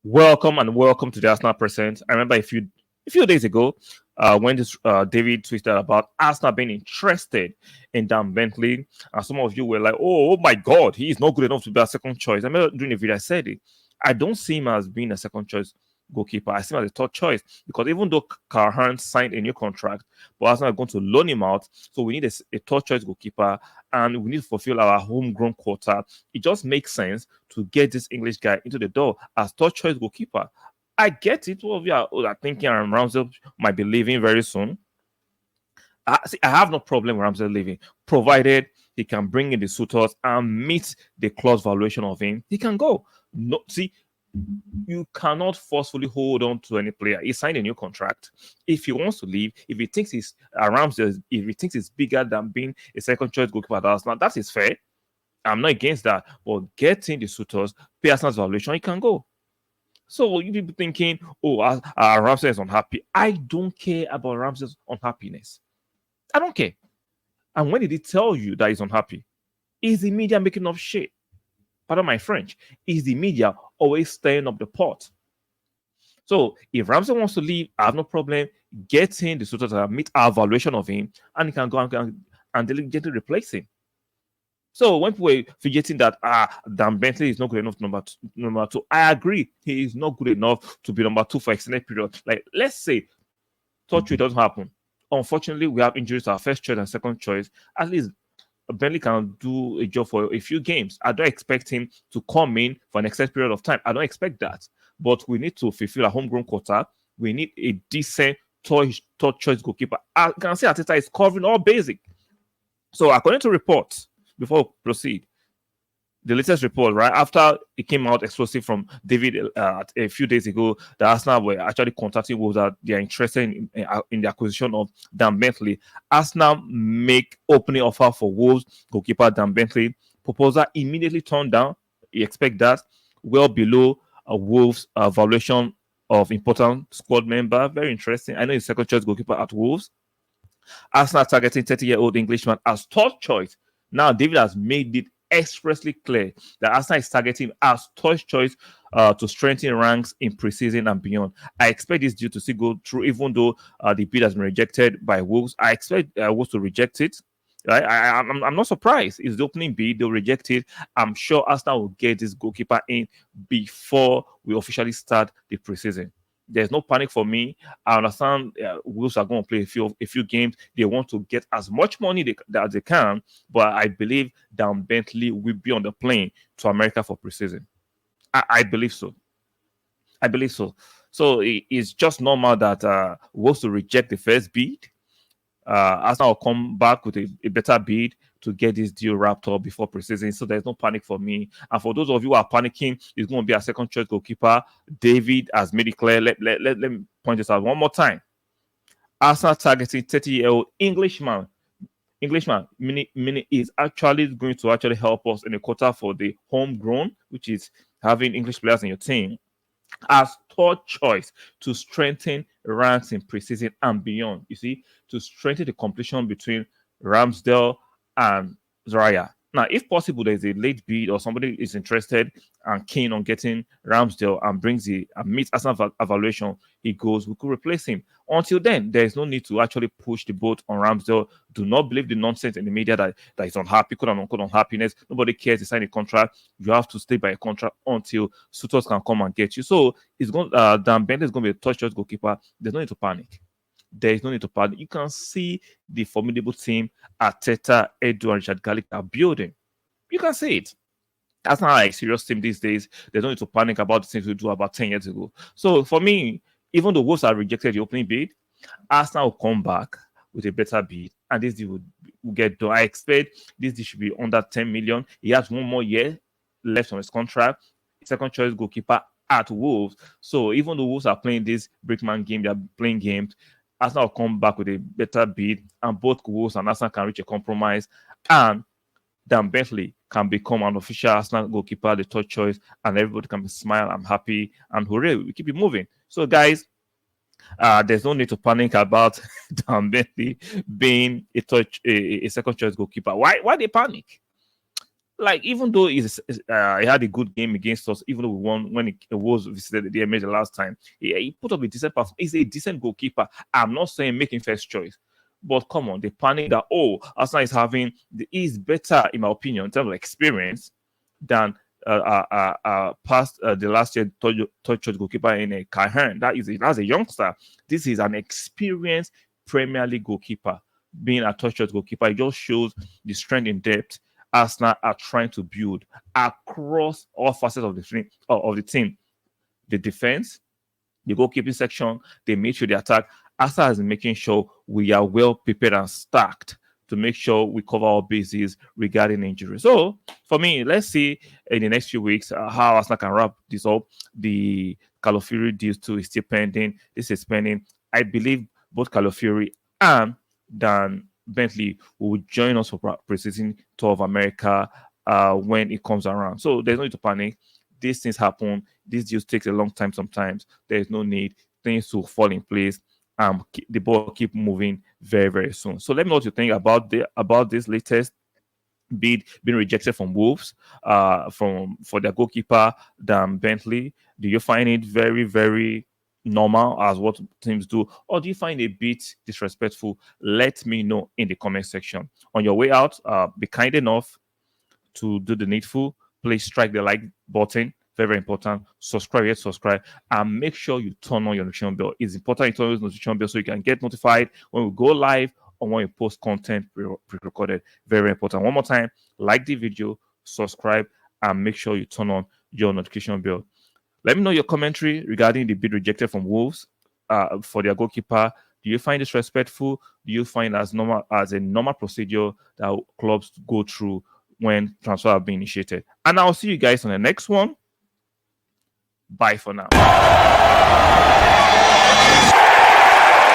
Welcome to the Arsenal Present. I remember a few days ago when this David tweeted about Arsenal being interested in Dan Bentley, and some of you were like, "Oh my God, he is not good enough to be a second choice." I remember during the video I said it. I don't see him as being a second choice goalkeeper. I see him as a third choice because even though Carhan signed a new contract, but Arsenal are going to loan him out, so we need a third choice goalkeeper, and we need to fulfill our homegrown quota. It just makes sense to get this English guy into the door as third choice goalkeeper. I get it. All of you are thinking Aaron Ramsdale might be leaving very soon. I have no problem with Ramsdale leaving, provided he can bring in the suitors and meet the clause valuation of him. He can go. No, see, you cannot forcefully hold on to any player. He signed a new contract. If he wants to leave, if he thinks he's Ramsdale, if he thinks he's bigger than being a second choice goalkeeper at Arsenal, that is fair. I'm not against that. But getting the suitors, pay Arsenal's valuation, he can go. So you people thinking, oh, Ramsey is unhappy. I don't care about Ramsey's unhappiness. I don't care. And when did he tell you that he's unhappy? Is the media making up shit? Pardon my French. Is the media always stirring up the pot? So if Ramsey wants to leave, I have no problem getting the suitors that meet our valuation of him, and he can go and diligently replace him. So when people were forgetting that Dan Bentley is not good enough number two, I agree. He is not good enough to be number two for extended period. Like, let's say touch it doesn't happen. Unfortunately, we have injuries to our first choice and second choice. At least Bentley can do a job for a few games. I don't expect him to come in for an extended period of time. I don't expect that. But we need to fulfill a homegrown quota. We need a decent third choice goalkeeper. I can say Arteta is covering all basic. So according to reports, before we proceed, the latest report, right after it came out exclusive from David a few days ago, the Arsenal were actually contacting Wolves that they are interested in the acquisition of Dan Bentley. Arsenal make opening offer for Wolves goalkeeper Dan Bentley. Proposal immediately turned down. You expect that, well below Wolves' valuation of important squad member. Very interesting. I know he's second choice goalkeeper at Wolves. Arsenal targeting 30-year-old Englishman as third choice. Now, David has made it expressly clear that Arsenal is targeting as third choice to strengthen ranks in preseason and beyond. I expect this deal to still go through, even though the bid has been rejected by Wolves. I expect Wolves to reject it. Right? I'm not surprised. It's the opening bid. They'll reject it. I'm sure Arsenal will get this goalkeeper in before we officially start the preseason. There's no panic for me. I understand Wolves are going to play a few games. They want to get as much money that they can, but I believe Dan Bentley will be on the plane to America for preseason. I believe so. I believe so. So it's just normal that Wolves to reject the first bid. Arsenal will come back with a better bid to get this deal wrapped up before preseason. So there's no panic for me. And for those of you who are panicking, it's going to be a second choice goalkeeper. David has made it clear. Let me point this out one more time. Arsenal targeting 30-year-old Englishman, meaning is actually going to actually help us in the quota for the homegrown, which is having English players in your team, as third choice to strengthen ranks in preseason and beyond. You see, to strengthen the competition between Ramsdale and Zariah. Now, if possible, there's a late bid or somebody is interested and keen on getting Ramsdale and meets Arsenal evaluation, he goes, we could replace him. Until then, there is no need to actually push the boat on Ramsdale. Do not believe the nonsense in the media that he's unhappy, quote unquote unhappiness. Nobody cares to sign a contract. You have to stay by a contract until suitors can come and get you. So it's going. Dan Bentley is going to be a touch goalkeeper. There's no need to panic. There is no need to panic. You can see the formidable team Arteta, Edu, and Richard Garlick are building. You can see it. That's not a serious team these days. There's no need to panic about the things we do about 10 years ago. So for me, even though Wolves have rejected the opening bid, Arsenal will come back with a better bid, and this deal will get done. I expect this deal should be under 10 million. He has one more year left on his contract. Second choice goalkeeper at Wolves. So even though Wolves are playing this Brickman game, they are playing games. Arsenal will come back with a better bid, and both Wolves and Arsenal can reach a compromise, and Dan Bentley can become an official Arsenal goalkeeper, the third choice, and everybody can smile. I'm happy, and hooray, we keep it moving. So, guys, there's no need to panic about Dan Bentley being a second choice goalkeeper. Why they panic? Like, even though he had a good game against us, even though we won when it was visited the DMA the last time, he put up a decent performance. He's a decent goalkeeper. I'm not saying making first choice, but come on, the panic that, oh, Arsenal is having is better in my opinion in terms of experience than past the last year third choice goalkeeper in a Cahen. That's a youngster. This is an experienced Premier League goalkeeper. Being a third choice goalkeeper, it just shows the strength in depth Arsenal are trying to build across all facets of the team. The defense, the goalkeeping section, the midfield, the attack. Arsenal is making sure we are well prepared and stacked to make sure we cover our bases regarding injuries. So, for me, let's see in the next few weeks how Arsenal can wrap this up. The Calofuri deal too is still pending. This is pending. I believe both Calofuri and Dan Bentley will join us for preseason tour of America when it comes around. So there's no need to panic. These things happen. These deals take a long time sometimes. There's no need. Things will fall in place. The ball keep moving very, very soon. So let me know what you think about this latest bid being rejected from Wolves for their goalkeeper, Dan Bentley. Do you find it very, very normal as what teams do, or do you find it a bit disrespectful? Let me know in the comment section. On your way out, be kind enough to do the needful. Please strike the like button. Very, very important. Subscribe, and make sure you turn on your notification bell. It's important you turn on your notification bell so you can get notified when we go live or when we post content pre-recorded. Very, very important. One more time, like the video, subscribe, and make sure you turn on your notification bell. Let me know your commentary regarding the bid rejected from Wolves for their goalkeeper. Do you find this respectful? Do you find as a normal procedure that clubs go through when transfer are being initiated? And I'll see you guys on the next one. Bye for now.